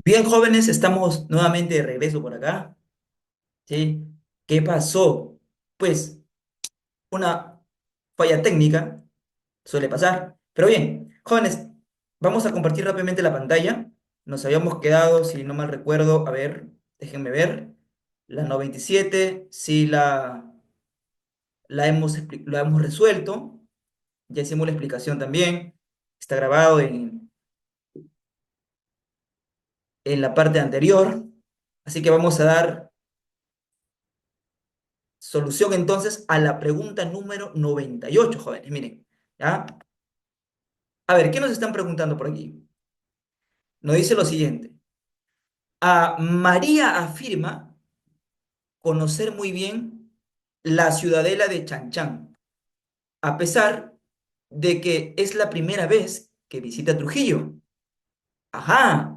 Bien, jóvenes, estamos nuevamente de regreso por acá, ¿sí? ¿Qué pasó? Pues una falla técnica suele pasar. Pero bien, jóvenes, vamos a compartir rápidamente la pantalla. Nos habíamos quedado, si no mal recuerdo, a ver, déjenme ver, la 97, sí la hemos resuelto. Ya hicimos la explicación también. Está grabado en la parte anterior. Así que vamos a dar solución entonces a la pregunta número 98, jóvenes. Miren, ¿ya? A ver, ¿qué nos están preguntando por aquí? Nos dice lo siguiente. María afirma conocer muy bien la ciudadela de Chanchán, a pesar de que es la primera vez que visita Trujillo. Ajá,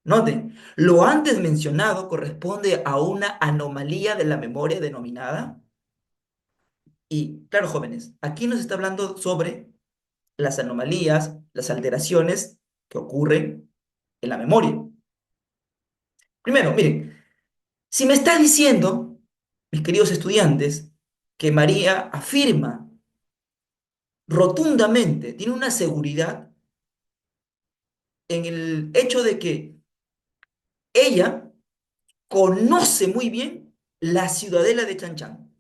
noten, lo antes mencionado corresponde a una anomalía de la memoria denominada. Y claro, jóvenes, aquí nos está hablando sobre las anomalías, las alteraciones que ocurren en la memoria. Primero, miren, si me está diciendo, mis queridos estudiantes, que María afirma rotundamente, tiene una seguridad en el hecho de que ella conoce muy bien la ciudadela de Chanchán.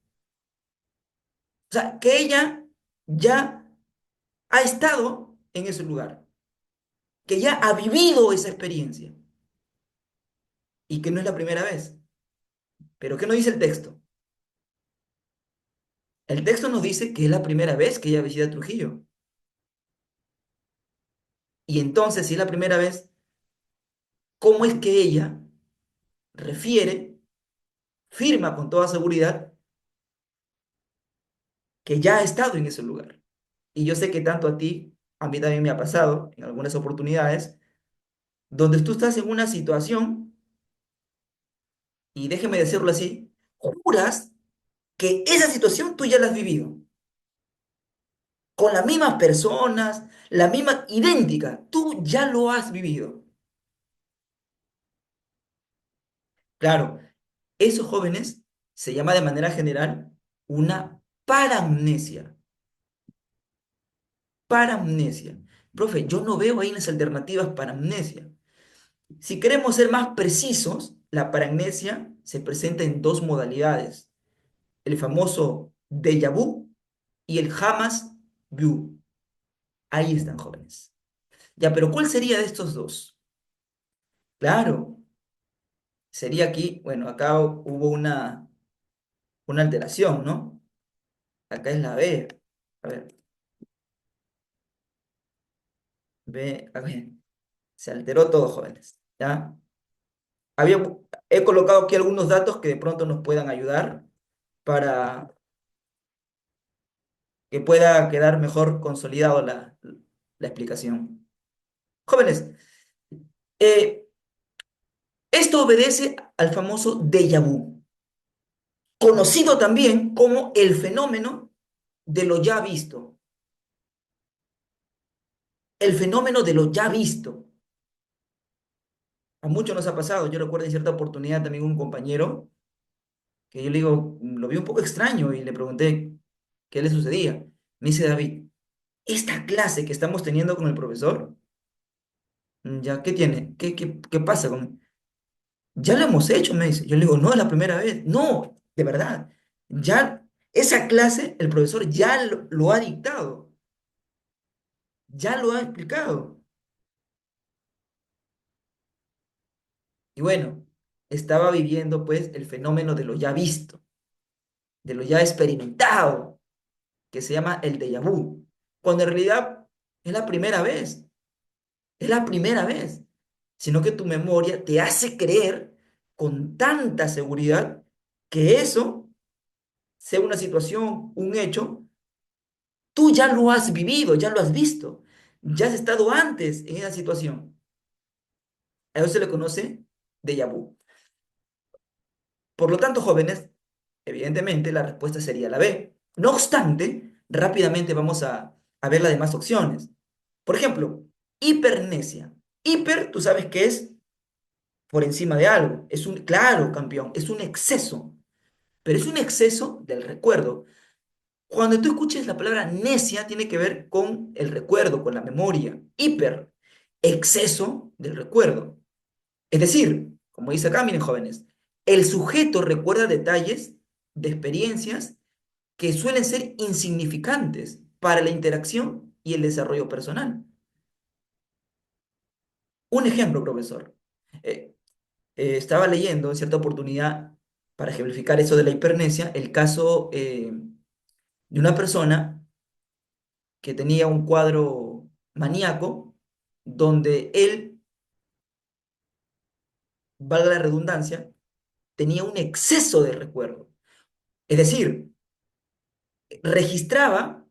O sea, que ella ya ha estado en ese lugar, que ya ha vivido esa experiencia y que no es la primera vez. Pero ¿qué nos dice el texto? El texto nos dice que es la primera vez que ella visita Trujillo. Y entonces, si es la primera vez, ¿cómo es que ella refiere, firma con toda seguridad que ya ha estado en ese lugar? Y yo sé que tanto a ti, a mí también me ha pasado en algunas oportunidades, donde tú estás en una situación, y déjeme decirlo así, juras que esa situación tú ya la has vivido, con las mismas personas, la misma idéntica, tú ya lo has vivido. Claro, esos jóvenes se llama de manera general una paramnesia. Paramnesia. Profe, yo no veo ahí las alternativas para amnesia. Si queremos ser más precisos, la paramnesia se presenta en dos modalidades. El famoso déjà vu y el Hamas vu. Ahí están, jóvenes. Ya, pero ¿cuál sería de estos dos? Claro, sería aquí, bueno, acá hubo una alteración, ¿no? Acá es la B. A ver, B, a ver. Se alteró todo, jóvenes. ¿Ya? Había, he colocado aquí algunos datos que de pronto nos puedan ayudar para que pueda quedar mejor consolidado la explicación. Jóvenes, eh, esto obedece al famoso déjà vu, conocido también como el fenómeno de lo ya visto. El fenómeno de lo ya visto. A muchos nos ha pasado. Yo recuerdo en cierta oportunidad también un compañero que yo le digo, lo vi un poco extraño y le pregunté qué le sucedía. Me dice David, esta clase que estamos teniendo con el profesor, ¿ya qué tiene? ¿Qué pasa con...? Ya lo hemos hecho, me dice. Yo le digo, no, es la primera vez. No, de verdad. Ya esa clase, el profesor ya lo ha dictado, ya lo ha explicado. Y bueno, estaba viviendo pues el fenómeno de lo ya visto, de lo ya experimentado, que se llama el déjà vu, cuando en realidad es la primera vez. Es la primera vez, sino que tu memoria te hace creer con tanta seguridad que eso, sea una situación, un hecho, tú ya lo has vivido, ya lo has visto, ya has estado antes en esa situación. A eso se le conoce déjà vu. Por lo tanto, jóvenes, evidentemente la respuesta sería la B. No obstante, rápidamente vamos a ver las demás opciones. Por ejemplo, hipernesia. Hiper, tú sabes qué es por encima de algo. Claro, campeón, es un exceso, pero es un exceso del recuerdo. Cuando tú escuches la palabra necia, tiene que ver con el recuerdo, con la memoria. Hiper, exceso del recuerdo. Es decir, como dice acá, miren jóvenes, el sujeto recuerda detalles de experiencias que suelen ser insignificantes para la interacción y el desarrollo personal. Un ejemplo, profesor. Eh, Estaba leyendo en cierta oportunidad, para ejemplificar eso de la hipernesia, el caso de una persona que tenía un cuadro maníaco donde él, valga la redundancia, tenía un exceso de recuerdo. Es decir, registraba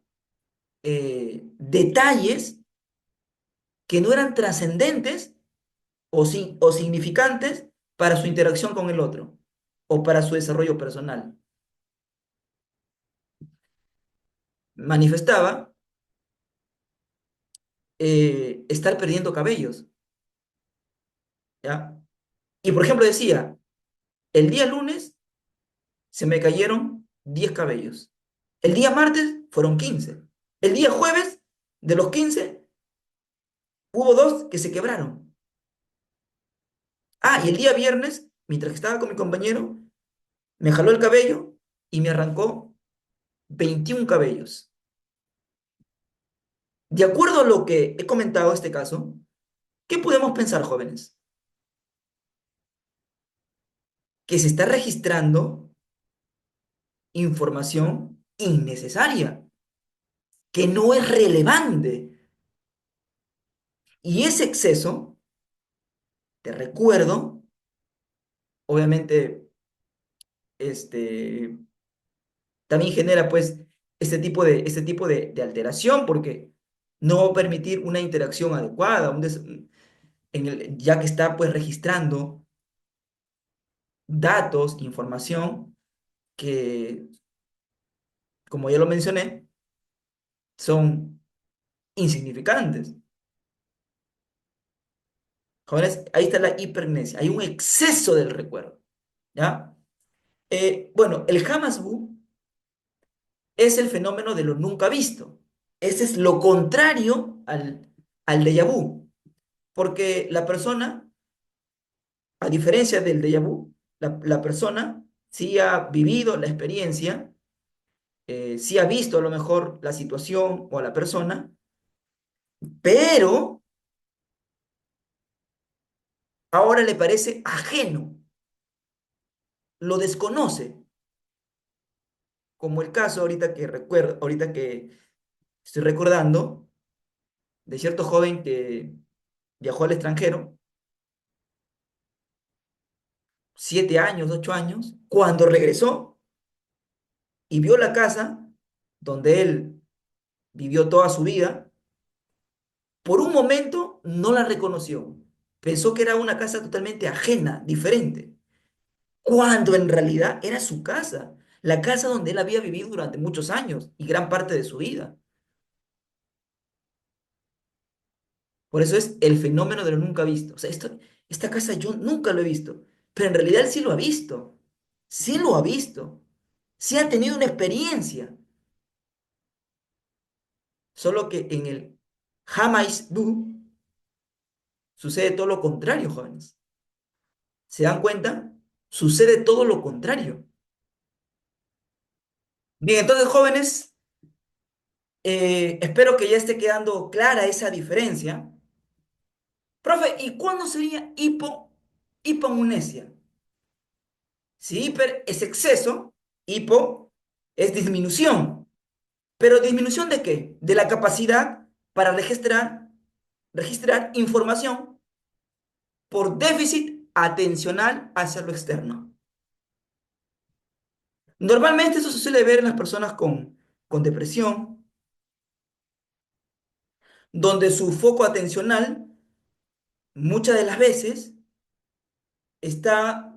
detalles que no eran trascendentes o significantes para su interacción con el otro o para su desarrollo personal. Manifestaba estar perdiendo cabellos, ¿ya? Y por ejemplo decía, el día lunes se me cayeron 10 cabellos. El día martes fueron 15. El día jueves, de los 15 hubo dos que se quebraron. Ah, y el día viernes, mientras que estaba con mi compañero, me jaló el cabello y me arrancó 21 cabellos. De acuerdo a lo que he comentado este caso, ¿qué podemos pensar, jóvenes? Que se está registrando información innecesaria, que no es relevante. Y ese exceso de recuerdo, obviamente, este, también genera pues este tipo de alteración porque no va a permitir una interacción adecuada, ya que está pues registrando datos, información que, como ya lo mencioné, son insignificantes. Jóvenes, ahí está la hipermnesia, hay un exceso del recuerdo, ¿ya? Bueno, el Hamasbu es el fenómeno de lo nunca visto. Ese es lo contrario al déjà vu, porque la persona, a diferencia del déjà vu, la persona sí ha vivido la experiencia, sí ha visto a lo mejor la situación o a la persona, pero ahora le parece ajeno, lo desconoce, como el caso ahorita que recuerdo, ahorita que estoy recordando de cierto joven que viajó al extranjero, 7 años, 8 años, cuando regresó y vio la casa donde él vivió toda su vida, por un momento no la reconoció. Pensó que era una casa totalmente ajena, diferente, cuando en realidad era su casa, la casa donde él había vivido durante muchos años y gran parte de su vida. Por eso es el fenómeno de lo nunca visto. O sea, esta casa yo nunca lo he visto, pero en realidad él sí lo ha visto. Sí lo ha visto. Sí ha tenido una experiencia. Solo que en el Jamás Do sucede todo lo contrario, jóvenes. ¿Se dan cuenta? Sucede todo lo contrario. Bien, entonces, jóvenes, espero que ya esté quedando clara esa diferencia. Profe, ¿y cuándo sería hipoamnesia? Si hiper es exceso, hipo es disminución. ¿Pero disminución de qué? De la capacidad para registrar información por déficit atencional hacia lo externo. Normalmente eso se suele ver en las personas con depresión, donde su foco atencional muchas de las veces está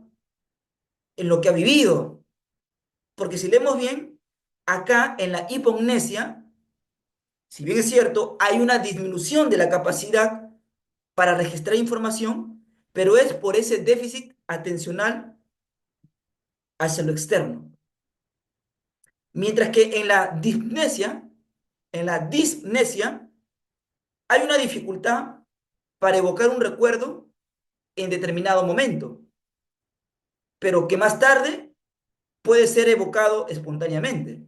en lo que ha vivido. Porque si leemos bien, acá en la hipomnesia, si bien es cierto, hay una disminución de la capacidad para registrar información, pero es por ese déficit atencional hacia lo externo. Mientras que en la disnesia, hay una dificultad para evocar un recuerdo en determinado momento, pero que más tarde puede ser evocado espontáneamente.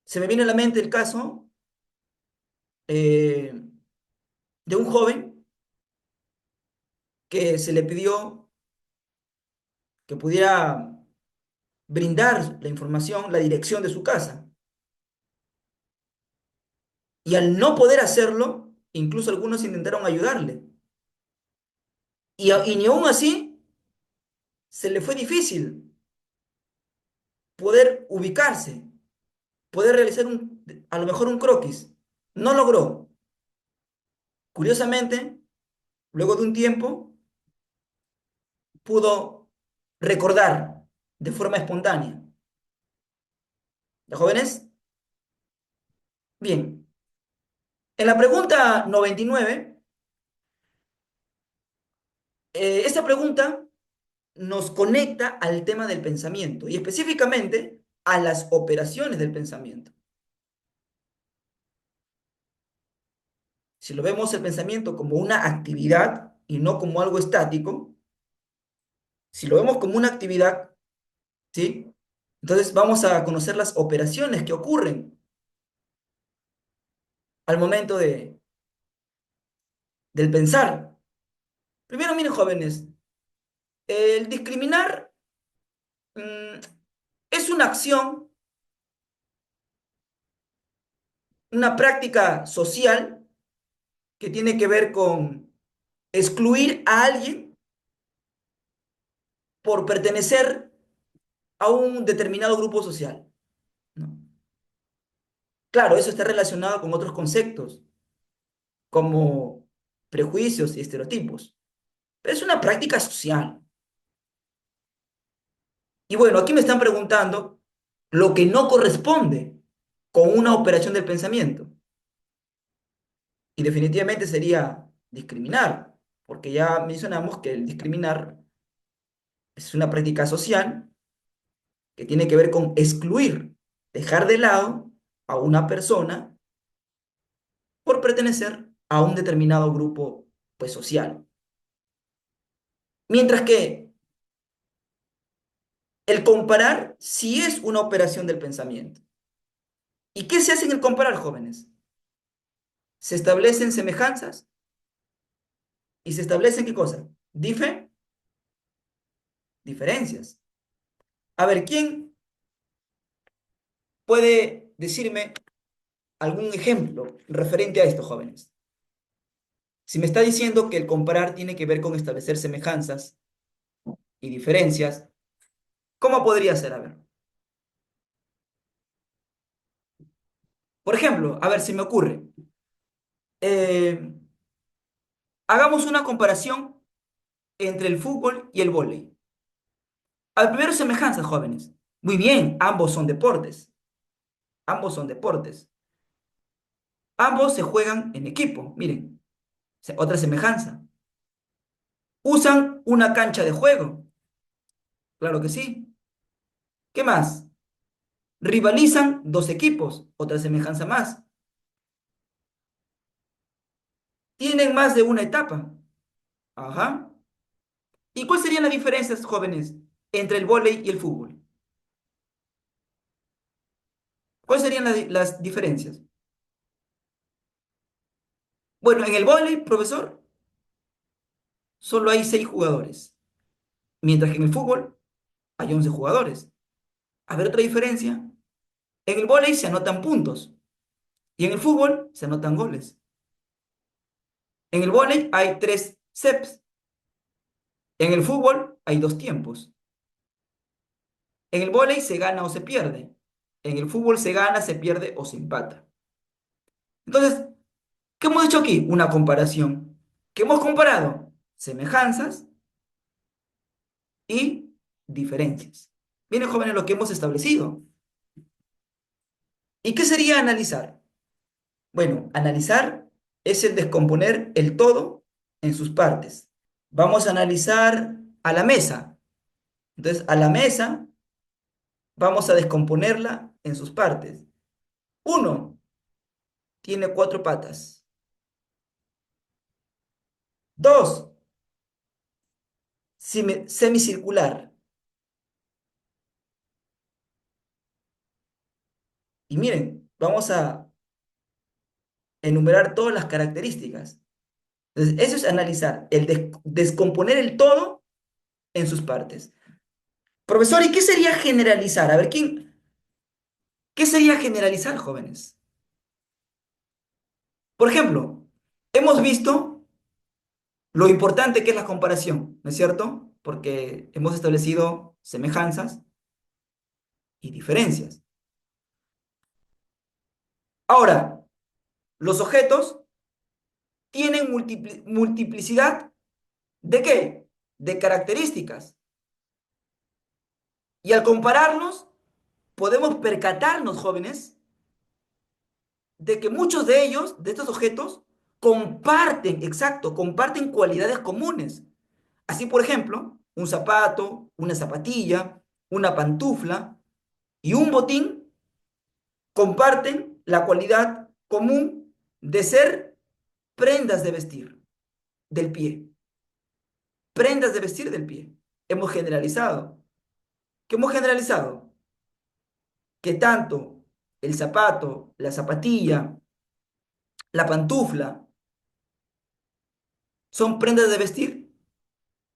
Se me viene a la mente el caso eh, de un joven que se le pidió que pudiera brindar la información, la dirección de su casa. Y al no poder hacerlo, incluso algunos intentaron ayudarle. Y ni aún así se le fue difícil poder ubicarse, poder realizar a lo mejor un croquis. No logró. Curiosamente, luego de un tiempo, pudo recordar de forma espontánea. ¿Ya jóvenes? Bien. En la pregunta 99, esta pregunta nos conecta al tema del pensamiento y específicamente a las operaciones del pensamiento. Si lo vemos el pensamiento como una actividad y no como algo estático, si lo vemos como una actividad, ¿sí? Entonces vamos a conocer las operaciones que ocurren al momento del pensar. Primero, miren jóvenes, el discriminar mm, es una acción, una práctica social que tiene que ver con excluir a alguien por pertenecer a un determinado grupo social, ¿no? Claro, eso está relacionado con otros conceptos, como prejuicios y estereotipos, pero es una práctica social. Y bueno, aquí me están preguntando lo que no corresponde con una operación del pensamiento. Y definitivamente sería discriminar, porque ya mencionamos que el discriminar es una práctica social que tiene que ver con excluir, dejar de lado a una persona por pertenecer a un determinado grupo, pues, social. Mientras que el comparar sí es una operación del pensamiento. ¿Y qué se hace en el comparar, jóvenes? Se establecen semejanzas y se establecen ¿qué cosa? Diferencias. A ver, ¿quién puede decirme algún ejemplo referente a esto, jóvenes? Si me está diciendo que el comparar tiene que ver con establecer semejanzas y diferencias, ¿cómo podría ser? A ver. Por ejemplo, a ver si me ocurre. eh, hagamos una comparación entre el fútbol y el vóley. Al primero, semejanzas, jóvenes. Muy bien, ambos son deportes. Ambos son deportes. Ambos se juegan en equipo. Miren, otra semejanza. Usan una cancha de juego. Claro que sí. ¿Qué más? Rivalizan dos equipos. Otra semejanza más. Tienen más de una etapa. Ajá. ¿Y cuáles serían las diferencias, jóvenes, entre el vóley y el fútbol? ¿Cuáles serían las diferencias? Bueno, en el vóley, profesor, solo hay 6 jugadores, mientras que en el fútbol hay 11 jugadores. A ver, otra diferencia. En el vóley se anotan puntos y en el fútbol se anotan goles. En el vóley hay 3 sets. En el fútbol hay 2 tiempos. En el vóley se gana o se pierde. En el fútbol se gana, se pierde o se empata. Entonces, ¿qué hemos hecho aquí? Una comparación. ¿Qué hemos comparado? Semejanzas y diferencias. Miren, jóvenes, lo que hemos establecido. ¿Y qué sería analizar? Bueno, analizar es el descomponer el todo en sus partes. Vamos a analizar a la mesa. Entonces, a la mesa vamos a descomponerla en sus partes. Uno, tiene cuatro patas. Dos, semicircular. Y miren, vamos a enumerar todas las características. Entonces, eso es analizar, descomponer el todo en sus partes. Profesor, ¿y qué sería generalizar? A ver, ¿qué sería generalizar, jóvenes? Por ejemplo, hemos visto lo importante que es la comparación, ¿no es cierto? Porque hemos establecido semejanzas y diferencias. Ahora, los objetos tienen multiplicidad ¿de qué? De características. Y al compararlos, podemos percatarnos, jóvenes, de que muchos de ellos, de estos objetos, comparten, exacto, comparten cualidades comunes. Así, por ejemplo, un zapato, una zapatilla, una pantufla y un botín comparten la cualidad común de ser prendas de vestir del pie. Prendas de vestir del pie. Hemos generalizado. ¿Qué hemos generalizado? Que tanto el zapato, la zapatilla, la pantufla son prendas de vestir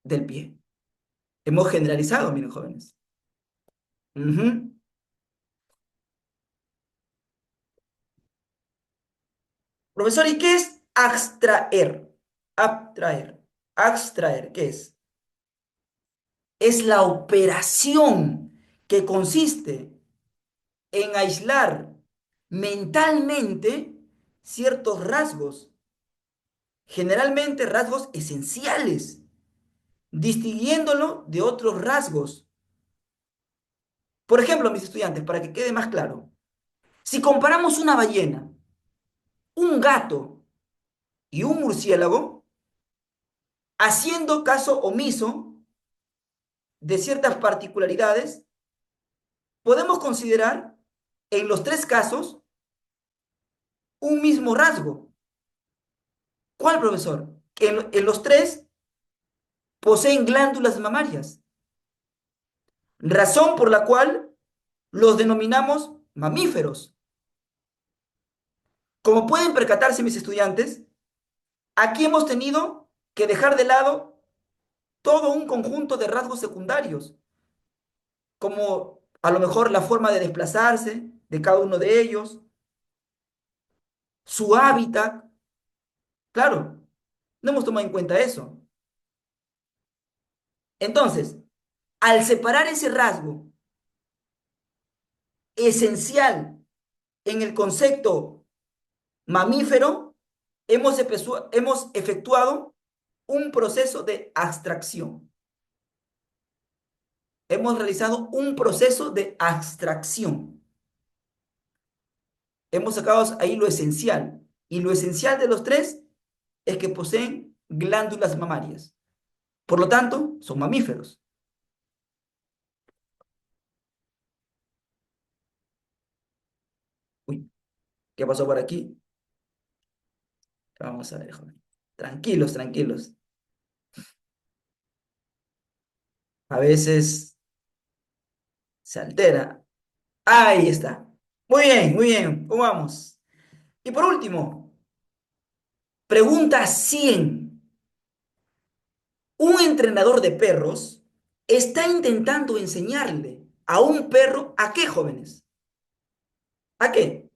del pie. Hemos generalizado, miren, jóvenes. Ujú. Profesor, ¿y qué es abstraer? Abstraer. Abstraer, ¿qué es? Es la operación que consiste en aislar mentalmente ciertos rasgos, generalmente rasgos esenciales, distinguiéndolo de otros rasgos. Por ejemplo, mis estudiantes, para que quede más claro, si comparamos una ballena, un gato y un murciélago, haciendo caso omiso de ciertas particularidades, podemos considerar en los tres casos un mismo rasgo. ¿Cuál, profesor? En los tres poseen glándulas mamarias, razón por la cual los denominamos mamíferos. Como pueden percatarse mis estudiantes, aquí hemos tenido que dejar de lado todo un conjunto de rasgos secundarios, como a lo mejor la forma de desplazarse de cada uno de ellos, su hábitat. Claro, no hemos tomado en cuenta eso. Entonces, al separar ese rasgo esencial en el concepto mamífero, hemos efectuado un proceso de abstracción. Hemos realizado un proceso de abstracción. Hemos sacado ahí lo esencial. Y lo esencial de los tres es que poseen glándulas mamarias. Por lo tanto, son mamíferos. Uy, ¿qué pasó por aquí? Vamos a ver, joven. Tranquilos, tranquilos. A veces se altera. Ahí está. Muy bien, muy bien. ¿Cómo vamos? Y por último, pregunta 100. Un entrenador de perros está intentando enseñarle a un perro ¿a qué, jóvenes? ¿A qué?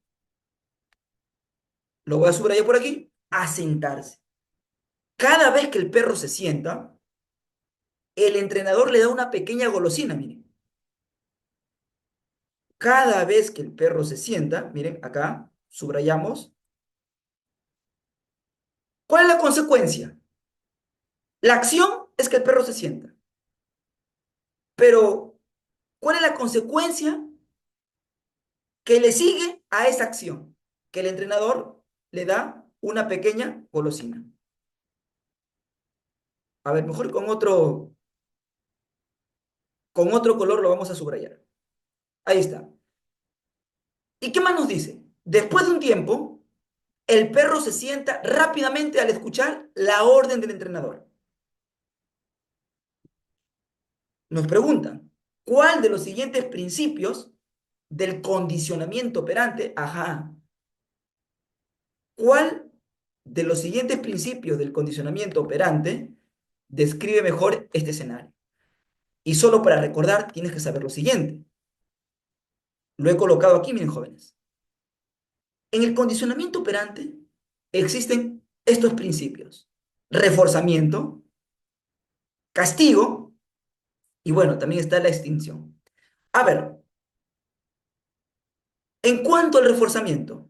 Lo voy a subrayar por aquí. A sentarse. Cada vez que el perro se sienta, el entrenador le da una pequeña golosina, miren. Cada vez que el perro se sienta, miren, acá subrayamos. ¿Cuál es la consecuencia? La acción es que el perro se sienta. Pero, ¿cuál es la consecuencia que le sigue a esa acción? Que el entrenador le da una pequeña golosina. A ver, mejor con otro color lo vamos a subrayar. Ahí está. ¿Y qué más nos dice? Después de un tiempo, el perro se sienta rápidamente al escuchar la orden del entrenador. Nos preguntan, ¿cuál de los siguientes principios del condicionamiento operante, cuál de los siguientes principios del condicionamiento operante describe mejor este escenario? Y solo para recordar, tienes que saber lo siguiente. Lo he colocado aquí, miren, jóvenes. En el condicionamiento operante existen estos principios: reforzamiento, castigo y bueno, también está la extinción. A ver, en cuanto al reforzamiento,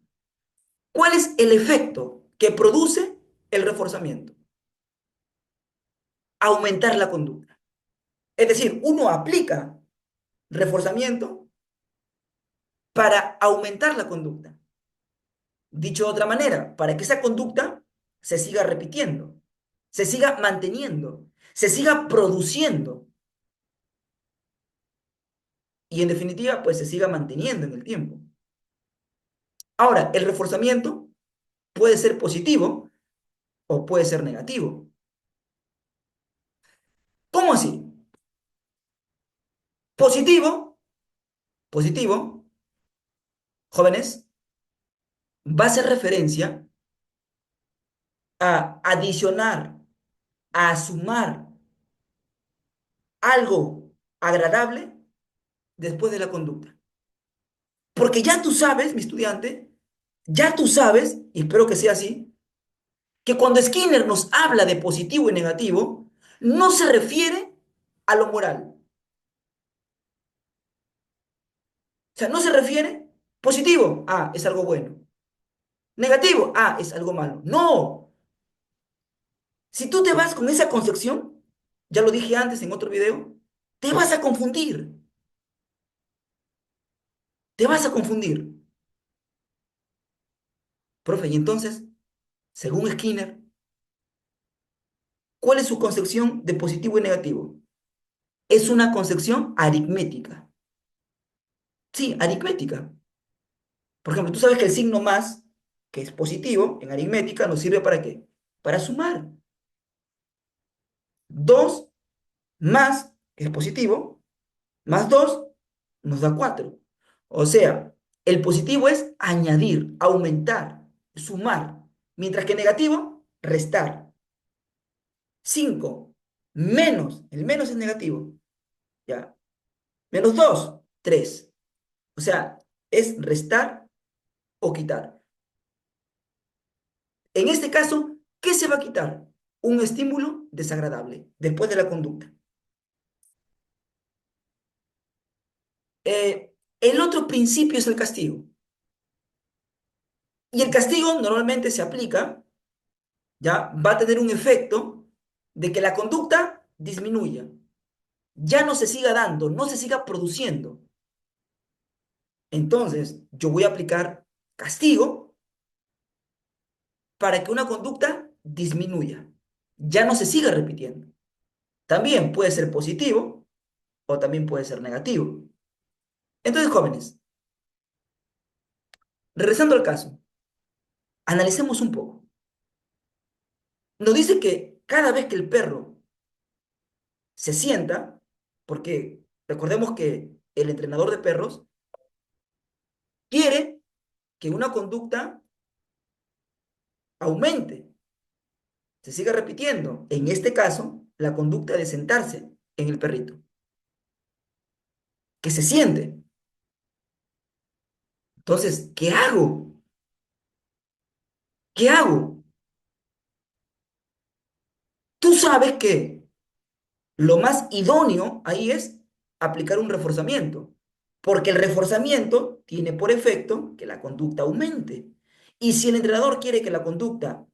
¿cuál es el efecto que produce el reforzamiento? Aumentar la conducta. Es decir, uno aplica reforzamiento para aumentar la conducta. Dicho de otra manera, para que esa conducta se siga repitiendo, se siga manteniendo, se siga produciendo y en definitiva, pues se siga manteniendo en el tiempo. Ahora, el reforzamiento puede ser positivo o puede ser negativo. ¿Cómo así? Positivo, positivo, jóvenes, va a hacer referencia a adicionar, a sumar algo agradable después de la conducta. Porque ya tú sabes, mi estudiante, ya tú sabes, y espero que sea así, que cuando Skinner nos habla de positivo y negativo, no se refiere a lo moral. O sea, no se refiere positivo, es algo bueno. Negativo, es algo malo. No, si tú te vas con esa concepción, ya lo dije antes en otro video, te vas a confundir, te vas a confundir. Profe, y entonces, según Skinner, ¿cuál es su concepción de positivo y negativo? Es una concepción aritmética. Sí, aritmética. Por ejemplo, tú sabes que el signo más, que es positivo, en aritmética, nos sirve ¿para qué? Para sumar. 2 más, que es positivo, más 2 nos da 4. O sea, el positivo es añadir, aumentar, sumar, mientras que negativo, restar. 5 menos, el menos es negativo, ¿ya? Menos 2 3. O sea, es restar o quitar. En este caso, ¿qué se va a quitar? Un estímulo desagradable después de la conducta. El otro principio es el castigo. Y el castigo normalmente se aplica, ya va a tener un efecto de que la conducta disminuya, ya no se siga dando, no se siga produciendo. Entonces, yo voy a aplicar castigo para que una conducta disminuya, ya no se siga repitiendo. También puede ser positivo o también puede ser negativo. Entonces, jóvenes, regresando al caso, analicemos un poco. Nos dice que cada vez que el perro se sienta, porque recordemos que el entrenador de perros quiere que una conducta aumente, se siga repitiendo. En este caso, la conducta de sentarse en el perrito, que se siente. Entonces, ¿qué hago? ¿Qué hago? Tú sabes que lo más idóneo ahí es aplicar un reforzamiento, porque el reforzamiento tiene por efecto que la conducta aumente. Y si el entrenador quiere que la conducta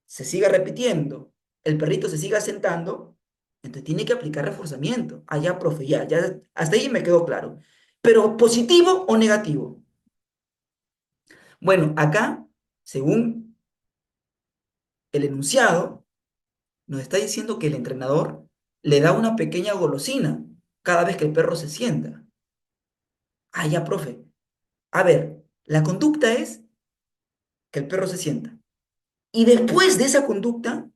se siga repitiendo, el perrito se siga sentando, entonces tiene que aplicar reforzamiento. Allá, profe, ya, hasta ahí me quedó claro. Pero positivo o negativo. Bueno, acá, según el enunciado, Nos está diciendo que el entrenador le da una pequeña golosina cada vez que el perro se sienta. Ah, ya, profe. A ver, la conducta es que el perro se sienta. Y después de esa conducta,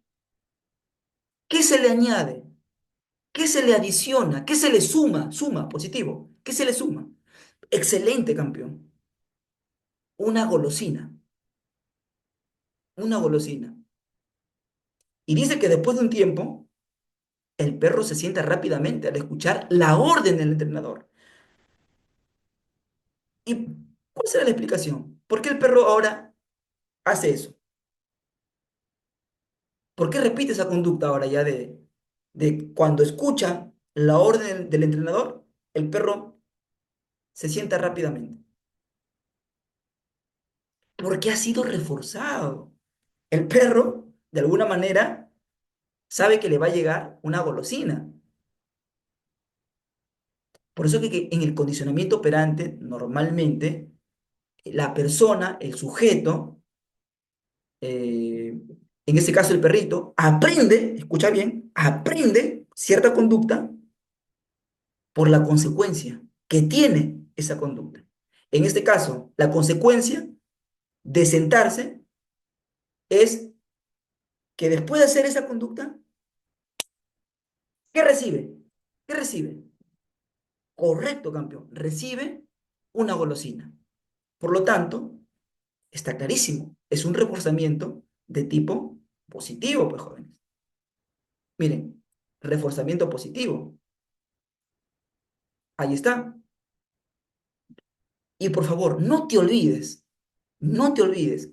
¿qué se le añade? ¿Qué se le adiciona? ¿Qué se le suma? Suma, positivo. ¿Qué se le suma? Excelente, campeón. Una golosina. Una golosina. Y dice que después de un tiempo, el perro se sienta rápidamente al escuchar la orden del entrenador. ¿Y cuál será la explicación? ¿Por qué el perro ahora hace eso? ¿Por qué repite esa conducta ahora ya de cuando escucha la orden del entrenador, el perro se sienta rápidamente? Porque ha sido reforzado. El perro, de alguna manera, sabe que le va a llegar una golosina. Por eso que en el condicionamiento operante, normalmente, la persona, el sujeto, en este caso el perrito, aprende, escucha bien, aprende cierta conducta por la consecuencia que tiene esa conducta. En este caso, la consecuencia de sentarse es que después de hacer esa conducta, ¿qué recibe? ¿Qué recibe? Correcto, campeón. Recibe una golosina. Por lo tanto, está clarísimo. Es un reforzamiento de tipo positivo, pues jóvenes. Miren, reforzamiento positivo. Ahí está. Y por favor, no te olvides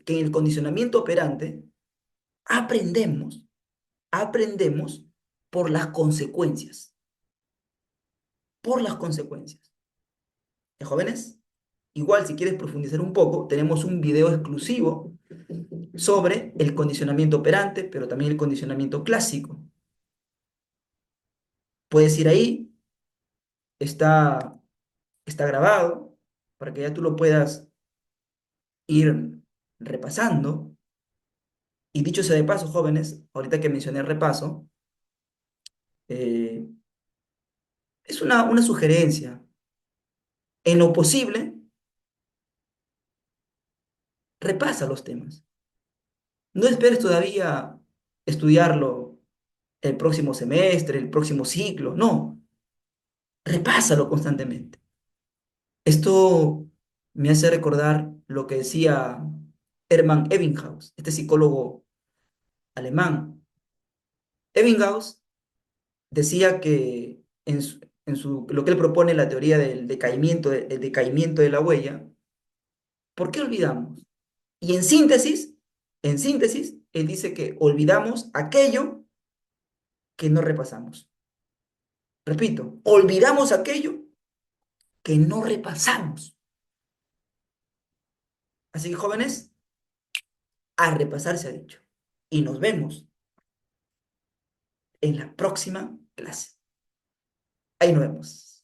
que en el condicionamiento operante aprendemos por las consecuencias, por las consecuencias. Jóvenes? Igual, si quieres profundizar un poco, tenemos un video exclusivo sobre el condicionamiento operante, pero también el condicionamiento clásico. Puedes ir ahí, está, está grabado, para que ya tú lo puedas ir repasando. Y dicho sea de paso, jóvenes, ahorita que mencioné el repaso, eh, es una sugerencia. En lo posible, repasa los temas. No esperes todavía estudiarlo el próximo semestre, el próximo ciclo, no, repásalo constantemente. Esto me hace recordar lo que decía Hermann Ebbinghaus, este psicólogo alemán. Ebbinghaus decía que lo que él propone, la teoría del decaimiento, el decaimiento de la huella, ¿por qué olvidamos? Y en síntesis, él dice que olvidamos aquello que no repasamos. Repito, olvidamos aquello que no repasamos. Así que jóvenes, a repasar se ha dicho. Y nos vemos en la próxima clase. Ahí nos vemos.